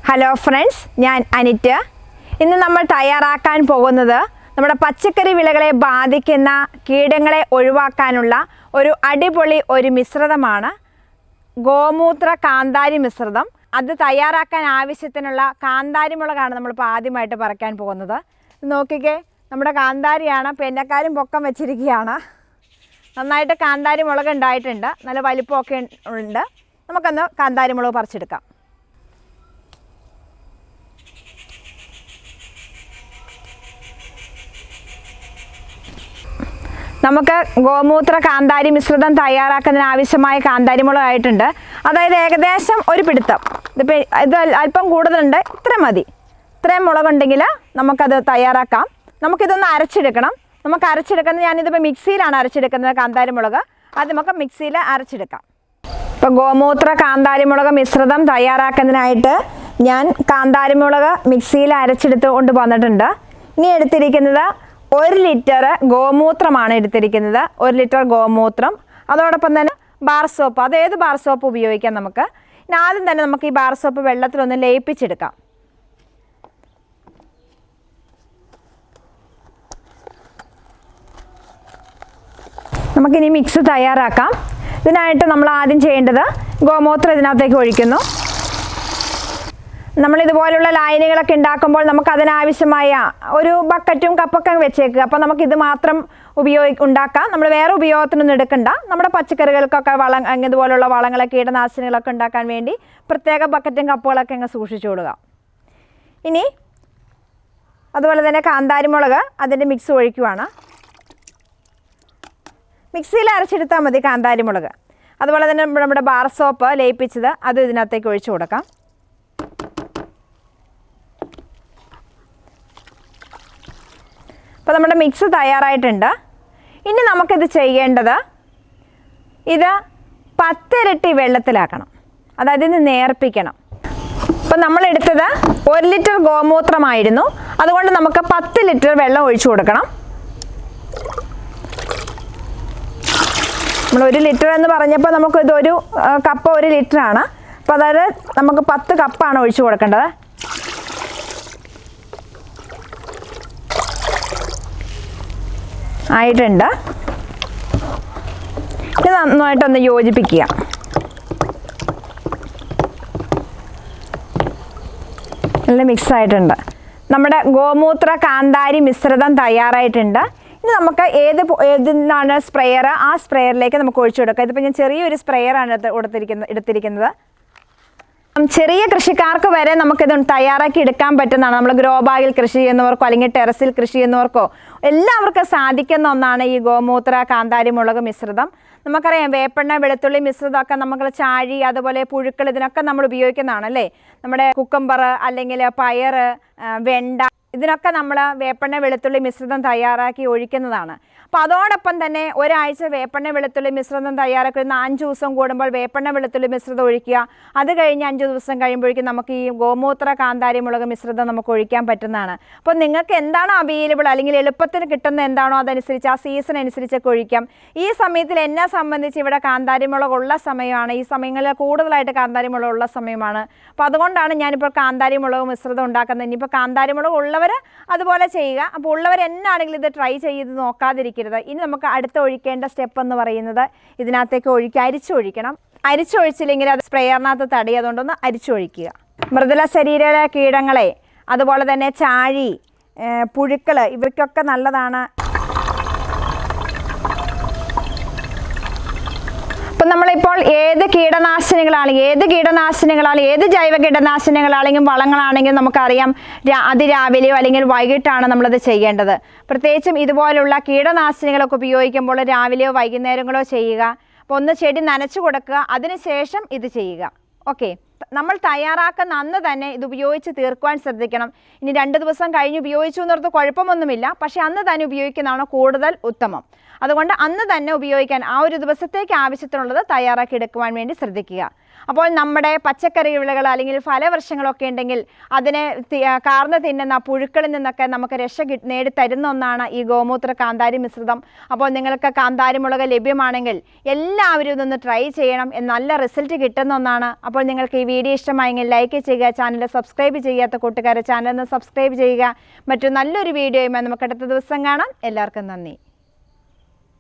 Hello friends, ഞാൻ അനിറ്റ്. ഇന്ന് നമ്മൾ തയ്യാറാക്കാൻ പോകുന്നത് നമ്മുടെ പച്ചക്കറി വിളകളെ ബാധിക്കുന്ന കീടങ്ങളെ ഒഴിവാക്കാനുള്ള ഒരു അടിപൊളി മിശ്രിതമാണ്. ഗോമൂത്ര കാന്താരി മിശ്രിതം. അത് തയ്യാറാക്കാൻ ആവശ്യത്തിനുള്ള കാന്താരി മുളകാണ് നമ്മളിപ്പോൾ ആദ്യമായിട്ട് പറിക്കാൻ പോകുന്നത്. നോക്കിക്കേ, നമ്മുടെ കാന്താരിയാണ്. പെന്നക്കാരും പൊക്കം വെച്ചിരിക്കുകയാണ്. നന്നായിട്ട് കാന്താരി മുളക് ഉണ്ടായിട്ടുണ്ട്. നല്ല വലിപ്പമൊക്കെ ഉണ്ട്. നമുക്കൊന്ന് കാന്താരി മുളക് പറിച്ചെടുക്കാം. നമുക്ക് ഗോമൂത്ര കാന്താരി മിശ്രിതം തയ്യാറാക്കുന്നതിന് ആവശ്യമായ കാന്താരി മുളകായിട്ടുണ്ട്. അതായത് ഏകദേശം ഒരു പിടുത്തം. ഇത് അല്പം കൂടുതലുണ്ട്. ഇത്രയും മതി. ഇത്രയും മുളകുണ്ടെങ്കിൽ നമുക്കത് തയ്യാറാക്കാം. നമുക്കിതൊന്ന് അരച്ചെടുക്കണം. നമുക്ക് അരച്ചെടുക്കുന്നത്, ഞാനിതിപ്പോൾ മിക്സിയിലാണ് അരച്ചെടുക്കുന്നത് കാന്താരി മുളക്. അത് നമുക്ക് മിക്സിയിൽ അരച്ചെടുക്കാം. ഇപ്പോൾ ഗോമൂത്ര കാന്താരി മുളക് മിശ്രിതം തയ്യാറാക്കുന്നതിനായിട്ട് ഞാൻ കാന്താരി മുളക് മിക്സിയിൽ അരച്ചെടുത്ത് കൊണ്ട് വന്നിട്ടുണ്ട്. ഇനി എടുത്തിരിക്കുന്നത് 1 ലിറ്റർ ഗോമൂത്രമാണ് എടുത്തിരിക്കുന്നത്. 1 ലിറ്റർ ഗോമൂത്രം, അതോടൊപ്പം തന്നെ ബാർ സോപ്പ്. അത് ഏത് ബാർ സോപ്പ് ഉപയോഗിക്കാം നമുക്ക്. ഇനി ആദ്യം തന്നെ നമുക്ക് ഈ ബാർ സോപ്പ് വെള്ളത്തിലൊന്ന് ലയിപ്പിച്ചെടുക്കാം. നമുക്കിനി മിക്സ് തയ്യാറാക്കാം. ഇതിനായിട്ട് നമ്മൾ ആദ്യം ചെയ്യേണ്ടത് ഗോമൂത്രം ഇതിനകത്തേക്ക് ഒഴിക്കുന്നു. നമ്മളിതുപോലുള്ള ലായനികളൊക്കെ ഉണ്ടാക്കുമ്പോൾ നമുക്കതിനാവശ്യമായ ഒരു ബക്കറ്റും കപ്പൊക്കെ വെച്ചേക്കുക. അപ്പോൾ നമുക്കിത് മാത്രം ഉണ്ടാക്കാം. നമ്മൾ വേറെ ഉപയോഗത്തിനൊന്നും എടുക്കണ്ട. നമ്മുടെ പച്ചക്കറികൾക്കൊക്കെ ഇതുപോലുള്ള വളങ്ങളെ കീടനാശിനികളൊക്കെ ഉണ്ടാക്കാൻ വേണ്ടി പ്രത്യേക ബക്കറ്റും കപ്പുകളൊക്കെ അങ്ങ് സൂക്ഷിച്ചു കൊടുക്കുക. ഇനി അതുപോലെ തന്നെ കാന്താരി മുളക് അതിൻ്റെ മിക്സ് ഒഴിക്കുവാണ്. മിക്സിയിൽ അരച്ചെടുത്താൽ മതി കാന്താരി മുളക്. അതുപോലെ തന്നെ നമ്മുടെ ബാർ സോപ്പ് ലയിപ്പിച്ചത് അത് ഇതിനകത്തേക്ക് ഒഴിച്ചു കൊടുക്കാം. അപ്പോൾ നമ്മുടെ മിക്സ് തയ്യാറായിട്ടുണ്ട്. ഇനി നമുക്കിത് ചെയ്യേണ്ടത്, ഇത് 10 ഇരട്ടി വെള്ളത്തിലാക്കണം. അതായത് ഇത് നേർപ്പിക്കണം. അപ്പോൾ നമ്മളെടുത്തത് 1 ലിറ്റർ ഗോമൂത്രമായിരുന്നു. അതുകൊണ്ട് നമുക്ക് 10 ലിറ്റർ വെള്ളം ഒഴിച്ചു കൊടുക്കണം. നമ്മൾ 1 ലിറ്റർ എന്ന് പറഞ്ഞപ്പോൾ നമുക്കിതൊരു കപ്പ് 1 ലിറ്ററാണ്. അപ്പോൾ അതായത് നമുക്ക് 10 കപ്പാണ് ഒഴിച്ചു കൊടുക്കേണ്ടത്. ആയിട്ടുണ്ട്. ഇത് നന്നായിട്ടൊന്ന് യോജിപ്പിക്കുക. നല്ല മിക്സ് ആയിട്ടുണ്ട്. നമ്മുടെ ഗോമൂത്ര കാന്താരി മിശ്രിതം തയ്യാറായിട്ടുണ്ട്. ഇനി നമുക്ക് ഏതിനാണ് സ്പ്രെയർ, ആ സ്പ്രെയറിലേക്ക് നമുക്ക് ഒഴിച്ചു കൊടുക്കാം. ഇതിപ്പോൾ ഞാൻ ചെറിയൊരു സ്പ്രെയറാണ് എടുത്തിരിക്കുന്നത്. ചെറിയ കൃഷിക്കാർക്ക് വരെ നമുക്കിത് തയ്യാറാക്കി എടുക്കാൻ പറ്റുന്നതാണ്. നമ്മൾ ഗ്രോ ബാഗിൽ കൃഷി ചെയ്യുന്നവർക്കോ അല്ലെങ്കിൽ ടെറസിൽ കൃഷി ചെയ്യുന്നവർക്കോ എല്ലാവർക്കും സാധിക്കുന്ന ഒന്നാണ് ഈ ഗോമൂത്ര കാന്താരി മുളക് മിശ്രിതം. നമുക്കറിയാം, വേപ്പെണ്ണ വെളുത്തുള്ളി മിശ്രിതമൊക്കെ നമ്മൾ ചാഴി, അതുപോലെ പുഴുക്കൾ, ഇതിനൊക്കെ നമ്മൾ ഉപയോഗിക്കുന്നതാണ് അല്ലേ. നമ്മുടെ കുക്കുംബർ അല്ലെങ്കിൽ പയർ, വെണ്ട, ഇതിനൊക്കെ നമ്മൾ വേപ്പെണ്ണ വെളുത്തുള്ളി മിശ്രിതം തയ്യാറാക്കി ഒഴിക്കുന്നതാണ്. അപ്പോൾ അതോടൊപ്പം തന്നെ ഒരാഴ്ച വേപ്പെണ്ണ വെളുത്തുള്ളി മിശ്രിതം തയ്യാറാക്കുന്ന 5 ദിവസം കൂടുമ്പോൾ വേപ്പെണ്ണ വെളുത്തുള്ളി മിശ്രിതം ഒഴിക്കുക. അത് കഴിഞ്ഞ് 5 ദിവസം കഴിയുമ്പോഴേക്കും നമുക്ക് ഈ ഗോമൂത്ര കാന്താരി മുളക് മിശ്രിതം നമുക്ക് ഒഴിക്കാൻ പറ്റുന്നതാണ്. അപ്പോൾ നിങ്ങൾക്ക് എന്താണോ അവൈലബിൾ, അല്ലെങ്കിൽ എളുപ്പത്തിന് കിട്ടുന്ന എന്താണോ അതനുസരിച്ച് ആ സീസൺ അനുസരിച്ചൊക്കെ ഒഴിക്കാം. ഈ സമയത്തിൽ എന്നെ സംബന്ധിച്ച് ഇവിടെ കാന്താരി മുളകുള്ള സമയമാണ്. ഈ സമയങ്ങളിൽ കൂടുതലായിട്ട് കാന്താരി മുളകുള്ള സമയമാണ്. അപ്പോൾ അതുകൊണ്ടാണ് ഞാനിപ്പോൾ കാന്താരി മുളക് മിശ്രിതം ഉണ്ടാക്കുന്നത്. ഇനിയിപ്പോൾ കാന്താരി മുളക് ഉള്ളവർ അതുപോലെ ചെയ്യുക. അപ്പോൾ ഉള്ളവർ എന്നാണെങ്കിലും ഇത് ട്രൈ ചെയ്ത് നോക്കാതിരിക്കരുത്. ഇനി നമുക്ക് അടുത്ത ഒഴിക്കേണ്ട സ്റ്റെപ്പ് എന്ന് പറയുന്നത്, ഇതിനകത്തേക്ക് അരിച്ചൊഴിക്കണം. അരിച്ചൊഴിച്ചില്ലെങ്കിൽ അത് സ്പ്രെയറിനകത്ത് തടി, അതുകൊണ്ടൊന്ന് അരിച്ചൊഴിക്കുക. മൃദുല ശരീര കീടങ്ങളെ, അതുപോലെ തന്നെ ചാഴി, പുഴുക്കൾ, ഇവയ്ക്കൊക്കെ നല്ലതാണ്. അപ്പം നമ്മളിപ്പോൾ ഏത് കീടനാശിനികളാണ്, ഏത് ജൈവ കീടനാശിനികളാണെങ്കിലും വളങ്ങളാണെങ്കിലും നമുക്കറിയാം അതിരാവിലെയോ അല്ലെങ്കിൽ വൈകിട്ടാണ് നമ്മളത് ചെയ്യേണ്ടത്. പ്രത്യേകിച്ചും ഇതുപോലുള്ള കീടനാശിനികളൊക്കെ ഉപയോഗിക്കുമ്പോൾ രാവിലെയോ വൈകുന്നേരങ്ങളോ ചെയ്യുക. അപ്പോൾ ഒന്ന് ചെടി നനച്ചു കൊടുക്കുക, അതിനുശേഷം ഇത് ചെയ്യുക. ഓക്കെ, നമ്മൾ തയ്യാറാക്കുന്ന അന്ന് തന്നെ ഇത് ഉപയോഗിച്ച് തീർക്കുവാൻ ശ്രദ്ധിക്കണം. ഇനി 2 ദിവസം കഴിഞ്ഞ് ഉപയോഗിച്ചു എന്നോർത്ത് കുഴപ്പമൊന്നുമില്ല. പക്ഷേ അന്ന് തന്നെ ഉപയോഗിക്കുന്നതാണ് കൂടുതൽ ഉത്തമം. അതുകൊണ്ട് അന്ന് തന്നെ ഉപയോഗിക്കാൻ, ആ ഒരു ദിവസത്തേക്ക് ആവശ്യത്തിനുള്ളത് തയ്യാറാക്കി എടുക്കുവാൻ വേണ്ടി ശ്രദ്ധിക്കുക. അപ്പോൾ നമ്മുടെ പച്ചക്കറി വിളകൾ അല്ലെങ്കിൽ ഫലവൃക്ഷങ്ങളൊക്കെ ഉണ്ടെങ്കിൽ അതിനെ കാർന്ന് തിന്നുന്ന പുഴുക്കളിൽ നിന്നൊക്കെ നമുക്ക് രക്ഷ നേടിത്തരുന്ന ഒന്നാണ് ഈ ഗോമൂത്ര കാന്താരി മിശ്രിതം. അപ്പോൾ നിങ്ങൾക്ക് കാന്താരി മുളക് ലഭ്യമാണെങ്കിൽ എല്ലാവരും ഇതൊന്ന് ട്രൈ ചെയ്യണം. നല്ല റിസൾട്ട് കിട്ടുന്ന ഒന്നാണ്. അപ്പോൾ നിങ്ങൾക്ക് ഈ വീഡിയോ ഇഷ്ടമായെങ്കിൽ ലൈക്ക് ചെയ്യുക, ചാനൽ സബ്സ്ക്രൈബ് ചെയ്യാത്ത കൂട്ടുകാരെ ചാനൽ ഒന്ന് സബ്സ്ക്രൈബ് ചെയ്യുക. മറ്റു നല്ലൊരു വീഡിയോയുമായി നമുക്ക് അടുത്ത ദിവസം കാണാം. എല്ലാവർക്കും നന്ദി.